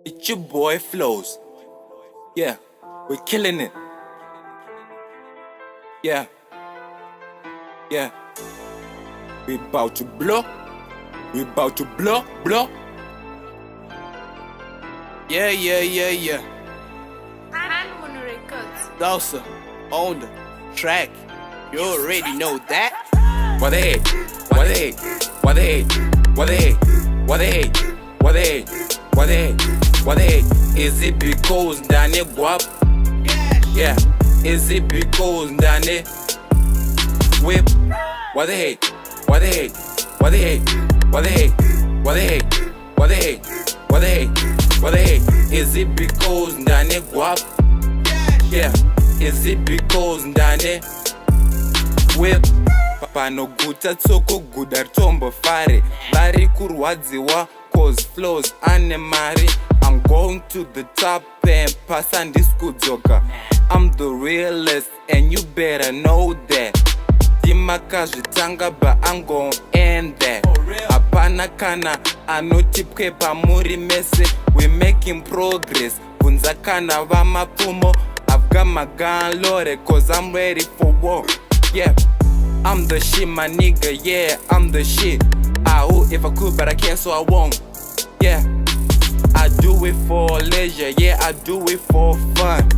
It's your boy Flows. Yeah, we're killing it. Yeah, yeah. We about to blow. We about to blow, blow. Yeah, yeah, yeah, yeah. Handmoon Records. Salsa on the track. You already know that. What they hate? What they hate? What they hate? What they hate? What they hate? What they hate? What they hate? What they hate? Is it because ndane guap? Yeah. Is it because ndane whip? What they hate? What they hate? What they hate? What they hate? What they hate? What they hate? What they hate? What they hate? Is it because ndane guap? Yeah. Is it because ndane whip? Pano guta tsoko guda tombo fare vari kurwadziwa cause Flows ane mari. I'm going to the top and pasa ndiskudzoka. I'm the realest and you better know that. Timakazvitanga but I'm gon' end that. Hapana kana anotipwepa muri mese. We making progress. Bvunza kana vamapfumo. I've got my gun loaded cause I'm ready for war. Yeah, I'm the shit, my nigga. Yeah, I'm the shit. I would if I could, but I can't, so I won't. Yeah, I do it for leisure. Yeah, I do it for fun.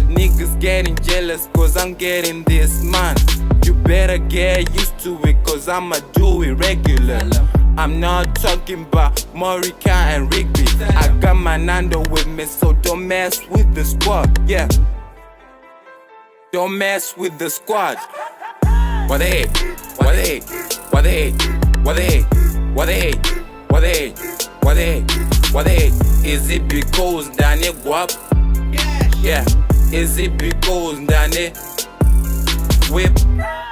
Niggas getting jealous cause I'm getting this man. You better get used to it cause I'ma do it regular. I'm not talking about Morika and Rigby. I got my Nando with me, so don't mess with the squad. Yeah, don't mess with the squad. What they hate? What they hate? What they hate? What they hate? What they hate? What they hate? What they hate? What they hate? Is it because ndane guap? Yeah. Is it because ndane whip?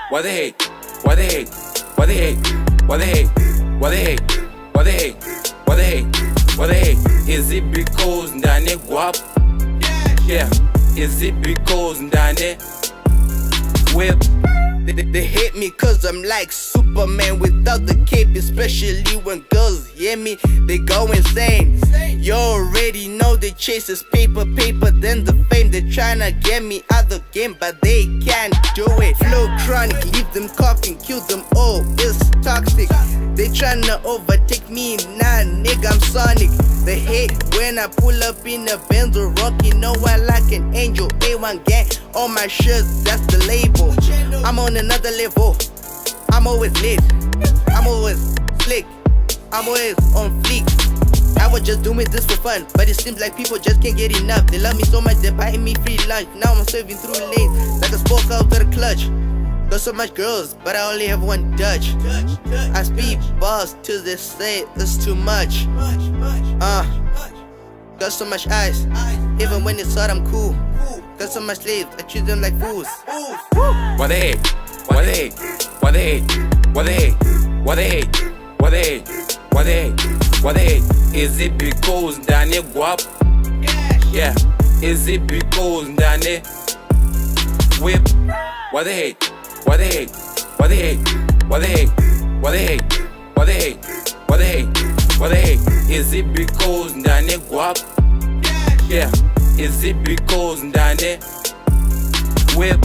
What they hate? What they hate? What they hate? What they hate? What they hate? What they hate? What they hate? What they hate? Is it because ndane guap? Yeah. Is it because ndane whip? They hate me cause I'm like Superman without the cape. Especially when girls hear me, they go insane. You already know they chase this paper, then the fame. They tryna get me out the game, but they can't do it. Flow chronic, leave them coughing, kill them all, it's toxic. They tryna overtake me, nah nigga, I'm Sonic. They hate when I pull up in a Benz or Rocky. Know I like an angel, A1 gang on my shirts, that's the label. I'm on another level, I'm always lit, I'm always slick, I'm always on fleek. I was just doing this for fun, but it seems like people just can't get enough. They love me so much, they're buying me free lunch. Now I'm serving through lanes, like a spoke out of the clutch. Got so much girls, but I only have one Dutch. I speed balls till they say it's too much. Got so much eyes, even when it's hard I'm cool. Got so much slaves, I treat them like fools. What they hate? What they hate? What they hate? What they hate? What they hate? What they hate? What they hate? What they hate? Is it because ndane guap? Yeah. Is it because ndane whip? What they hate? What they hate? What they hate? What they hate? What they hate? What they hate? What they hate? What they hate? Is it because ndane guap? Yeah. Is it because ndane whip?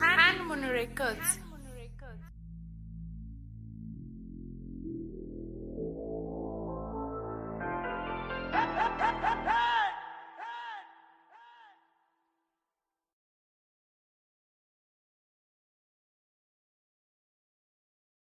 Handmoon Records. Ha ha ha ha ha!